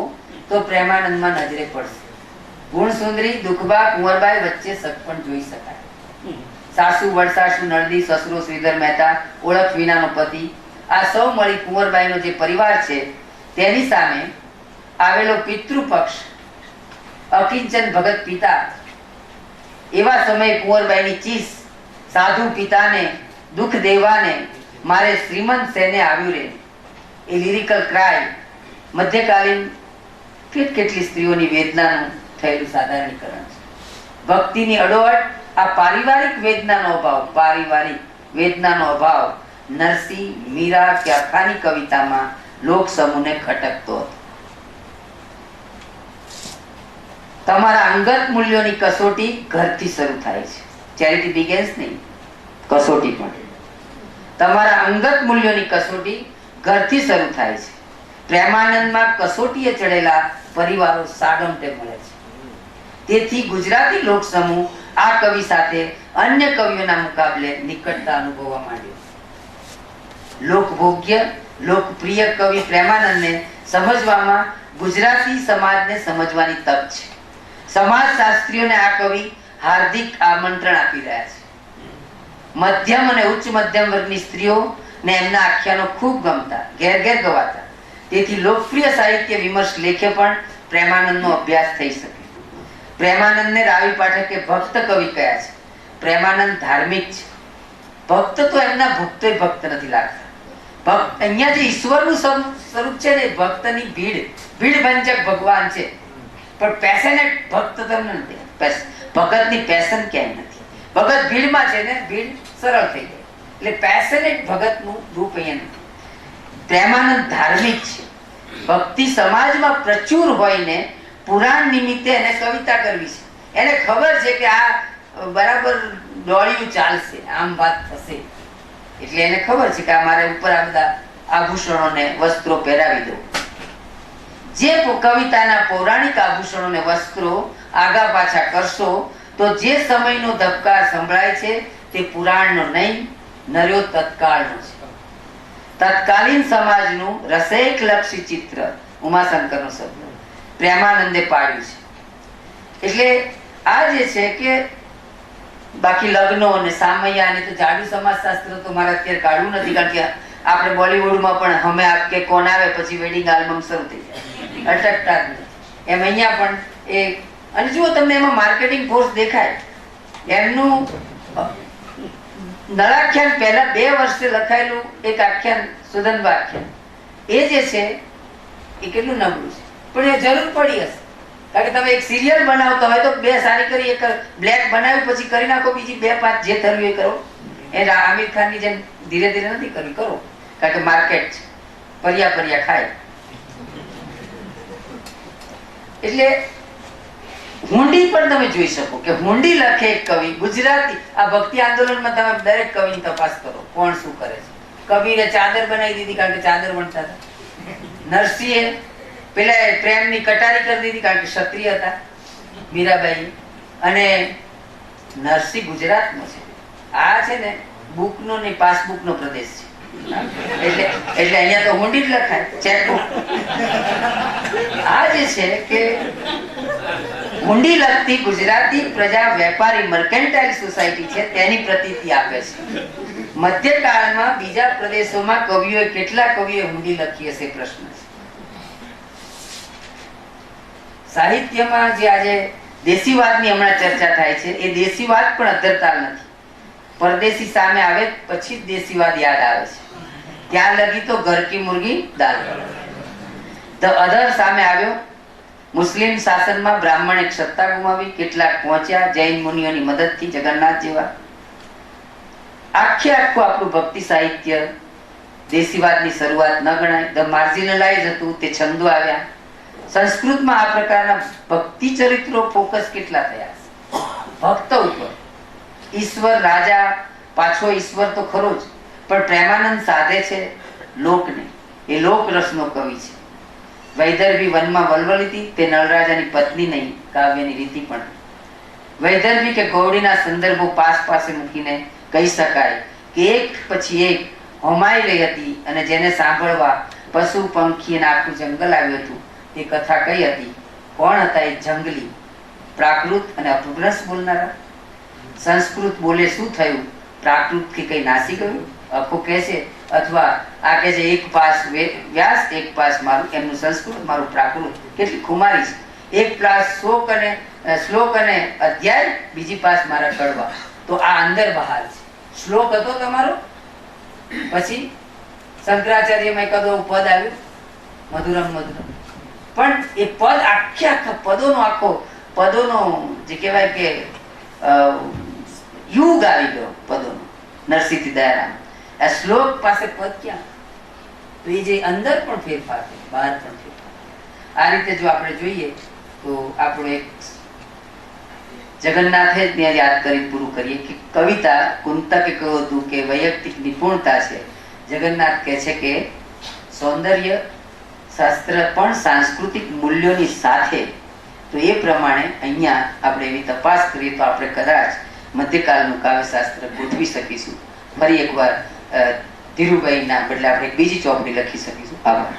તો પ્રેમાનંદમાં નજરે પડશે. ગુણસુંદરી દુખબા કુંવરબાઈ વચ્ચે સગપણ જોઈ શકાય. સાસુ વડસાસુ નળદી સસરો શ્રીધર મહેતા ઓળખ વિનાનો પતિ, આ સૌ મળી કુંવરબાઈનો જે પરિવાર છે તેની સામે આવેલો પિતૃપક્ષ અકિંચન ભગત પિતા, એવા સમયે કુંવરબાઈની ચીસ સાધુ પિતાને દુઃખ દેવાને મારે શ્રીમંત સેને આવ્યું રે, એ લિરિકલ ક્રાય મધ્યકાલીન કેટલી સ્ત્રીઓની વેદનાનું થયેલું સાધારણીકરણ છે. ભક્તિની અડોઅડ આ પારિવારિક વેદનાનો અભાવ નરસિંહ, મીરા કે અખાની કવિતામાં લોક સમૂહને ખટકતો હતો. તમારા અંગત મૂલ્યોની કસોટી ઘરથી શરૂ થાય છે. ચેરિટી બિગેન્સ નહીં, કસોટી પણ. તમારા અંગત મૂલ્યોની કસોટી ઘરથી શરૂ થાય છે. પ્રેમાનંદમાં કસોટીએ ચડેલા પરિવારો સાડમટે મળે છે. તેથી ગુજરાતી લોક સમૂહ આ કવિ સાથે અન્ય કવિઓના મુકાબલે નિકટતા અનુભવવા માંડ્યો. લોકભોગ્ય લોકપ્રિય કવિ પ્રેમાનંદને સમજવામાં ગુજરાતી સમાજને સમજવાની તક છે. સમાજ શાસ્ત્રીઓને આ કવિ હાર્દિક આમંત્રણ આપી રહ્યા છે. મધ્યમ અને ઉચ્ચ મધ્યમ વર્ગની સ્ત્રીઓ ને એમના આખ્યાનો ખૂબ ગમતા, ઘેર ઘેર ગવાતા. તેથી લોકપ્રિય સાહિત્ય વિમર્શ લેખે પણ પ્રેમાનંદનો અભ્યાસ થઈ શકે. પ્રેમાનંદને રાવી પાઠકે ભક્ત કવિ કહ્યા છે. પ્રેમાનંદ ધાર્મિક છે. ભક્ત તો એમના ભક્તોય ભક્ત નથી લાગતા. ભક્ત અહીંયા જે ઈશ્વરનું સ્વરૂપ છે ને, ભક્તની ભીડ ભંજક ભગવાન છે. પણ પેશનેટ ભક્ત તમને નથી. ભગતની પેશન ક્યાંય નથી. ભગત ભીડમાં છે ને, ભીડ સરળ થઈ જાય. એટલે પેશનેટ ભગતનું રૂપ અહીંયા નથી. પ્રેમાનંદ ધાર્મિક છે. ભક્તિ સમાજમાં પ્રચુર હોય ને પુરાણ નિમિત્તે એને કવિતા કરવી છે. એને ખબર છે કે આ બરાબર ડોળિયું ચાલશે, આમ વાત થશે. એટલે એને ખબર છે કે મારે ઉપર આ બધા આભૂષણોને વસ્ત્રો પહેરાવી દો. જે કવિતાના પૌરાણિક આભૂષણોને વસ્ત્રો આગા પાછા કરશો તો જે સમયનો ધબકાર સંભળાય છે તે પુરાણનો નહીં, નર્યો તત્કાળનો છે. તત્કાલીન સમાજનું રસૈકલક્ષી ચિત્ર ઉમાશંકરનો શબ્દ પ્રેમાનંદે પાડ્યું છે. એટલે આ જે છે કે બાકી લગ્નો અને સામૈયા અને તો જાડુ સમાજશાસ્ત્ર તો મારે અત્યારે કાઢવું નથી, કારણ કે આપણે બોલિવૂડમાં પણ હમે આપ કે કોણ આવે પછી વેડિંગ આલ્બમ શરૂ થઈ જાય, અટકતા જ નથી. એમ અહીંયા પણ એ, અને જુઓ તમને એમાં માર્કેટિંગ ફોર્સ દેખાય. એમનું નળાખ્યાન પહેલા 2 વર્ષે લખાયેલું એક આખ્યાન સુદંબા આખ્યાન, એ જે છે એ કેટલું નબળું છે, પણ એ જરૂર પડી હશે. કારણ કે તમે એક સિરિયલ બનાવતા હોય તો 2 સારી કરી, એક બ્લેક બનાવ્યું પછી કરી નાખો, બીજી 2-5 જે થયું એ કરો. એ આમિર ખાનની જેમ ધીરે ધીરે નથી કરવી, કરો. કારણ કે માર્કેટ છે, પર્યા ખાય. એટલે હુંડી પણ તમે જોઈ શકો કે હુંડી લખે એક કવિ ગુજરાતી. આ ભક્તિ આંદોલનમાં તમે દરેક કવિની તપાસ કરો કોણ શું કરે છે. કબીરે ચાદર બનાવી દીધી કારણ કે ચાદર વણતા હતા. નરસિંહે પેલા પ્રેમની કટારી કરી દીધી કારણ કે ક્ષત્રિય હતા મીરાબાઈ. અને નરસિંહ ગુજરાતનો છે. આ છે ને બુકનો ને પાસબુકનો પ્રદેશ છે. એટલે અહીંયા તો હુંડી જ લખાય, ચેકબુક. આ જે છે કે હુંડી લગતી ગુજરાતી પ્રજા વેપારી મર્કેન્ટાઇલ સોસાયટી છે તેની પ્રતીતિ આપે છે. મધ્યકાળમાં બીજા પ્રદેશોમાં કવિઓએ કેટલા કવિઓએ હુંડી લખી હશે પ્રશ્ન છે. સાહિત્યમાં જે આજે દેશીવાદની હમણાં ચર્ચા થાય છે, એ દેશીવાદ પણ અધરતાલ નથી. પરદેશી સામે આવે પછી જ દેશીવાદ યાદ આવે છે. ત્યાં લગી તો ઘર કી મુર્ગી દાલ. ધ અધર સામે આવ્યો. મુસ્લિમ શાસનમાં બ્રાહ્મણે સત્તા ગુમાવી, કેટલાક પહોંચ્યા જૈન મુનિઓની મદદથી, જગન્નાથ જેવા. આખે આખું આપણું ભક્તિ સાહિત્ય દેશીવાદની શરૂઆત ન ગણાય. ધ માર્જિનલાઇઝ હતું, તે છંદો આવ્યા. સંસ્કૃતમાં આ પ્રકારના ભક્તિ ચરિત્રો ફોકસ કેટલા થયા ભક્ત ઉપર. ઈશ્વર રાજા, પાછો ઈશ્વર તો ખરો જ, પણ પ્રેમાનંદ સાધે છે લોકને. એ લોક રસનો કવિ છે. વૈદર્ભી વનમાં વલવલતી, તે નળરાજાની પત્ની નહીં, કાવ્યની રીતિ પણ. વૈદર્ભી કે ગૌડીના સંદર્ભો પાસે મૂકીને કહી શકાય કે એક પછી એક હોમાઈ રહી હતી, અને જેને સાંભળવા પશુ પંખી અને આખું જંગલ આવ્યું હતું. તે કથા કઈ હતી? કોણ હતા એ જંગલી? પ્રાકૃત અને અપભ્રંશ બોલનારા. સંસ્કૃત બોલે શું થયું, પ્રાકૃત થી કઈ નાસી ગયું આખું કહે છે, અથવા આ કહે છે એક પાસ વ્યાસ એક પાસ મારું, એમનું સંસ્કૃત મારું પ્રાકૃત. કેટલી ખુમારી છે. એક પાસ શ્લોક અને અધ્યાય, બીજી પાસ મારા કડવા. તો આ અંદર બહાર છે. શ્લોક હતો તમારો, પછી શંકરાચાર્યમાં કદો પદ આવ્યું મધુરમ મધુરમ, પણ એ પદ આખા પદોનો જે કહેવાય કે યુગ આવી ગયો પદોનો. નરસિંહથી દયારામ આ શ્લોક પાસે પદ ક્યાં? તો એ જે અંદર પણ ફેરફાર છે, બહાર પણ ફેરફાર. આ રીતે જો આપણે જોઈએ તો આપણો એક જગન્નાથે જ ત્યાં યાદ કરી પૂરું કરીએ કે કવિતા કુંતકે કહ્યું હતું કે વૈયક્તિક નિપુણતા છે. જગન્નાથ કહે છે કે સૌંદર્ય શાસ્ત્ર પણ સાંસ્કૃતિક મૂલ્યોની સાથે. તો એ પ્રમાણે અહીંયા આપણે એવી તપાસ કરીએ તો આપણે કદાચ મધ્યકાળનું કાવ્યશાસ્ત્ર ગોઠવી શકીશું. ફરી એકવાર ધીરુભાઈના બદલે આપણે બીજી ચોપડી લખી શકીશું. આભાર.